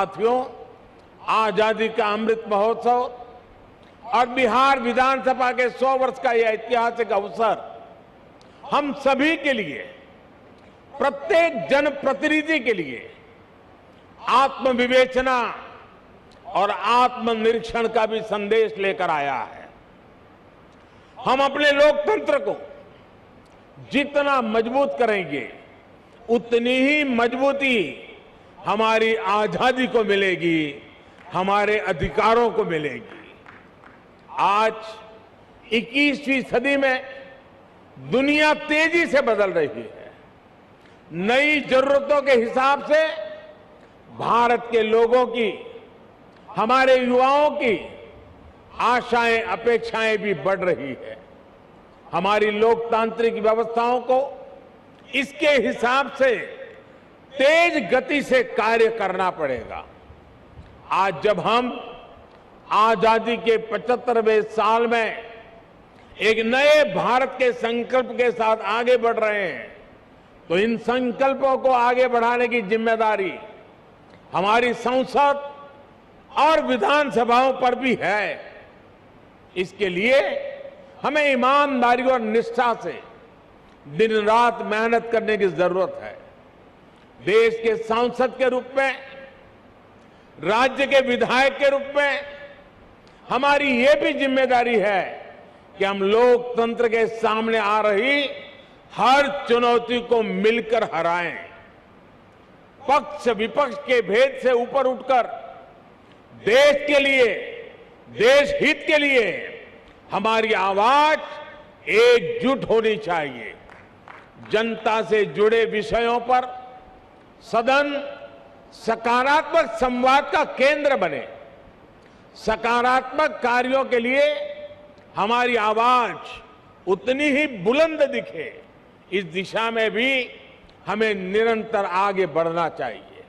साथियों, आजादी का अमृत महोत्सव और बिहार विधानसभा के 100 वर्ष का यह ऐतिहासिक अवसर हम सभी के लिए, प्रत्येक जनप्रतिनिधि के लिए आत्मविवेचना और आत्मनिरीक्षण का भी संदेश लेकर आया है। हम अपने लोकतंत्र को जितना मजबूत करेंगे, उतनी ही मजबूती हमारी आजादी को मिलेगी, हमारे अधिकारों को मिलेगी। आज 21वीं सदी में दुनिया तेजी से बदल रही है। नई जरूरतों के हिसाब से भारत के लोगों की, हमारे युवाओं की आशाएं, अपेक्षाएं भी बढ़ रही है। हमारी लोकतांत्रिक व्यवस्थाओं को इसके हिसाब से तेज गति से कार्य करना पड़ेगा। आज जब हम आजादी के 75वें साल में एक नए भारत के संकल्प के साथ आगे बढ़ रहे हैं, तो इन संकल्पों को आगे बढ़ाने की जिम्मेदारी हमारी संसद और विधानसभाओं पर भी है। इसके लिए हमें ईमानदारी और निष्ठा से दिन रात मेहनत करने की जरूरत है। देश के सांसद के रूप में, राज्य के विधायक के रूप में हमारी ये भी जिम्मेदारी है कि हम लोकतंत्र के सामने आ रही हर चुनौती को मिलकर हराएं। पक्ष विपक्ष के भेद से ऊपर उठकर देश के लिए, देश हित के लिए हमारी आवाज एकजुट होनी चाहिए। जनता से जुड़े विषयों पर सदन सकारात्मक संवाद का केंद्र बने। सकारात्मक कार्यों के लिए हमारी आवाज उतनी ही बुलंद दिखे, इस दिशा में भी हमें निरंतर आगे बढ़ना चाहिए।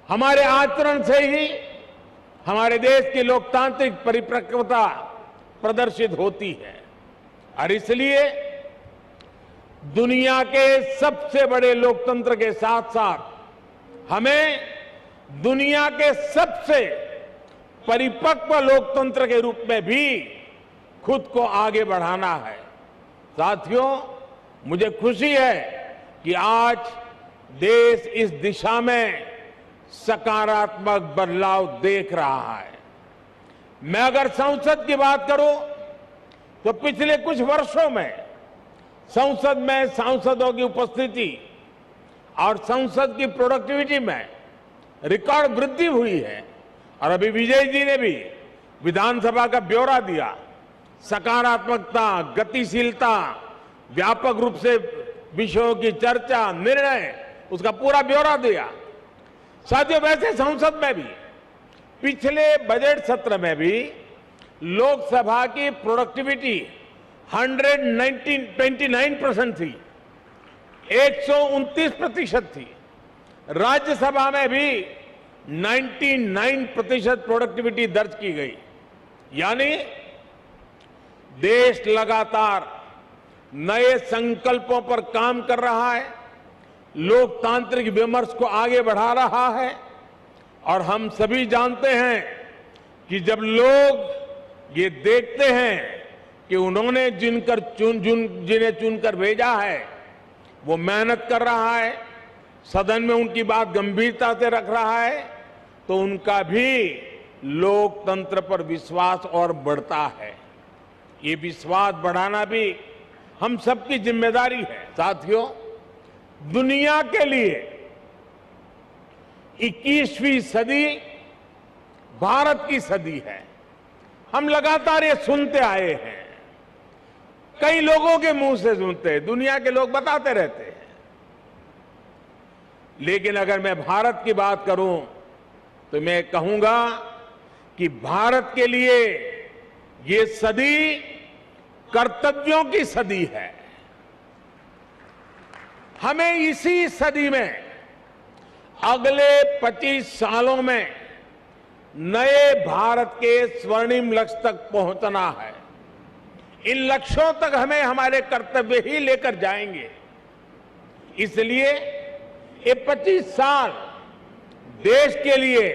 हमारे आचरण से ही हमारे देश की लोकतांत्रिक परिपक्वता प्रदर्शित होती है और इसलिए दुनिया के सबसे बड़े लोकतंत्र के साथ साथ हमें दुनिया के सबसे परिपक्व लोकतंत्र के रूप में भी खुद को आगे बढ़ाना है। साथियों, मुझे खुशी है कि आज देश इस दिशा में सकारात्मक बदलाव देख रहा है। मैं अगर संसद की बात करूं तो पिछले कुछ वर्षों में संसद में सांसदों की उपस्थिति और संसद की प्रोडक्टिविटी में रिकॉर्ड वृद्धि हुई है। और अभी विजय जी ने भी विधानसभा का ब्यौरा दिया। सकारात्मकता, गतिशीलता, व्यापक रूप से विषयों की चर्चा, निर्णय, उसका पूरा ब्यौरा दिया। साथियों, वैसे संसद में भी पिछले बजट सत्र में भी लोकसभा की प्रोडक्टिविटी 129% थी, 129% थी। राज्यसभा में भी 99% प्रोडक्टिविटी दर्ज की गई। यानी देश लगातार नए संकल्पों पर काम कर रहा है, लोकतांत्रिक विमर्श को आगे बढ़ा रहा है। और हम सभी जानते हैं कि जब लोग ये देखते हैं कि उन्होंने जिन्हें चुनकर भेजा है वो मेहनत कर रहा है, सदन में उनकी बात गंभीरता से रख रहा है, तो उनका भी लोकतंत्र पर विश्वास और बढ़ता है। ये विश्वास बढ़ाना भी हम सबकी जिम्मेदारी है। साथियों, दुनिया के लिए 21वीं सदी भारत की सदी है। हम लगातार ये सुनते आए हैं, कई लोगों के मुंह से सुनते हैं, दुनिया के लोग बताते रहते हैं। लेकिन अगर मैं भारत की बात करूं तो मैं कहूंगा कि भारत के लिए ये सदी कर्तव्यों की सदी है। हमें इसी सदी में अगले 25 सालों में नए भारत के स्वर्णिम लक्ष्य तक पहुंचना है। इन लक्ष्यों तक हमें हमारे कर्तव्य ही लेकर जाएंगे। इसलिए ये 25 साल देश के लिए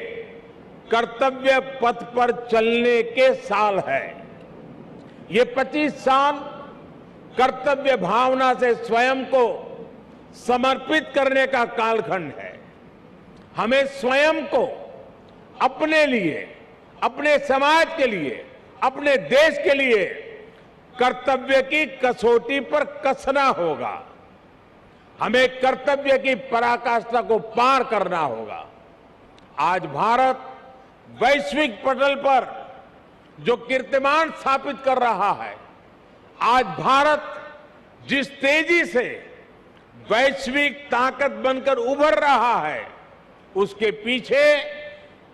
कर्तव्य पथ पर चलने के साल है। ये 25 साल कर्तव्य भावना से स्वयं को समर्पित करने का कालखंड है। हमें स्वयं को अपने लिए, अपने समाज के लिए, अपने देश के लिए कर्तव्य की कसौटी पर कसना होगा। हमें कर्तव्य की पराकाष्ठा को पार करना होगा। आज भारत वैश्विक पटल पर जो कीर्तिमान स्थापित कर रहा है, आज भारत जिस तेजी से वैश्विक ताकत बनकर उभर रहा है, उसके पीछे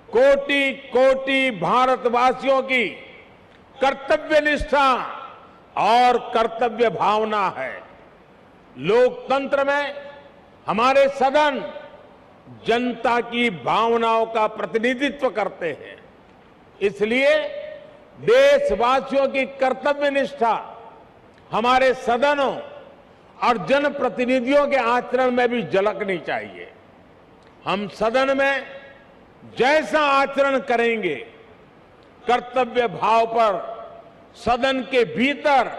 कोटि कोटि भारतवासियों की कर्तव्य निष्ठा और कर्तव्य भावना है। लोकतंत्र में हमारे सदन जनता की भावनाओं का प्रतिनिधित्व करते हैं। इसलिए देशवासियों की कर्तव्य निष्ठा हमारे सदनों और जनप्रतिनिधियों के आचरण में भी झलकनी चाहिए। हम सदन में जैसा आचरण करेंगे, कर्तव्य भाव पर सदन के भीतर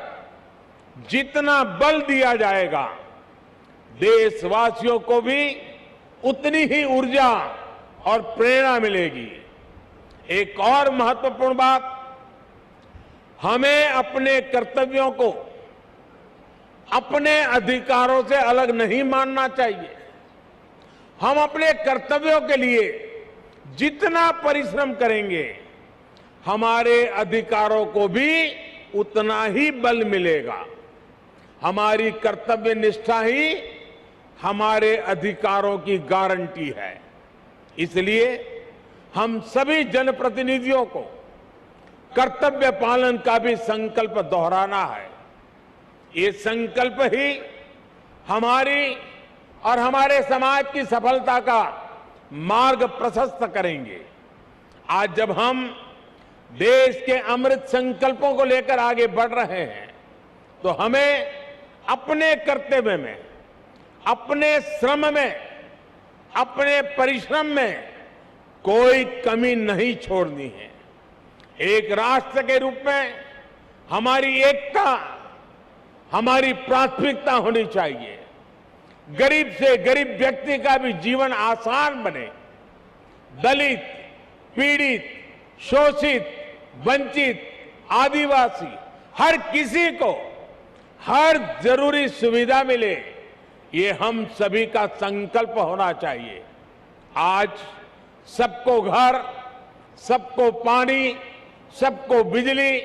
जितना बल दिया जाएगा, देशवासियों को भी उतनी ही ऊर्जा और प्रेरणा मिलेगी। एक और महत्वपूर्ण बात, हमें अपने कर्तव्यों को अपने अधिकारों से अलग नहीं मानना चाहिए। हम अपने कर्तव्यों के लिए जितना परिश्रम करेंगे, हमारे अधिकारों को भी उतना ही बल मिलेगा। हमारी कर्तव्य निष्ठा ही हमारे अधिकारों की गारंटी है। इसलिए हम सभी जनप्रतिनिधियों को कर्तव्य पालन का भी संकल्प दोहराना है। ये संकल्प ही हमारी और हमारे समाज की सफलता का मार्ग प्रशस्त करेंगे। आज जब हम देश के अमृत संकल्पों को लेकर आगे बढ़ रहे हैं, तो हमें अपने कर्तव्य में, अपने श्रम में, अपने परिश्रम में कोई कमी नहीं छोड़नी है। एक राष्ट्र के रूप में हमारी एकता हमारी प्राथमिकता होनी चाहिए। गरीब से गरीब व्यक्ति का भी जीवन आसान बने। दलित, पीड़ित, शोषित, वंचित, आदिवासी, हर किसी को हर जरूरी सुविधा मिले, ये हम सभी का संकल्प होना चाहिए। आज सबको घर, सबको पानी, सबको बिजली,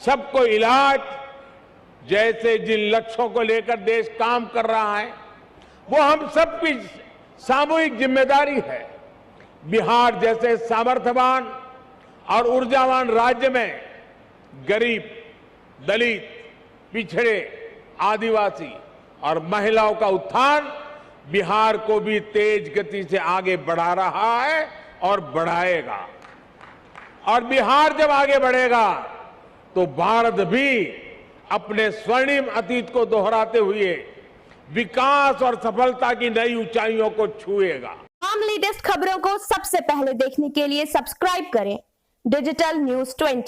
सबको इलाज जैसे जिन लक्ष्यों को लेकर देश काम कर रहा है, वो हम सबकी सामूहिक जिम्मेदारी है। बिहार जैसे सामर्थ्यवान और ऊर्जावान राज्य में गरीब, दलित, पिछड़े, आदिवासी और महिलाओं का उत्थान बिहार को भी तेज गति से आगे बढ़ा रहा है और बढ़ाएगा। और बिहार जब आगे बढ़ेगा तो भारत भी अपने स्वर्णिम अतीत को दोहराते हुए विकास और सफलता की नई ऊंचाइयों को छुएगा। तमाम लेटेस्ट खबरों को सबसे पहले देखने के लिए सब्सक्राइब करें डिजिटल न्यूज 20।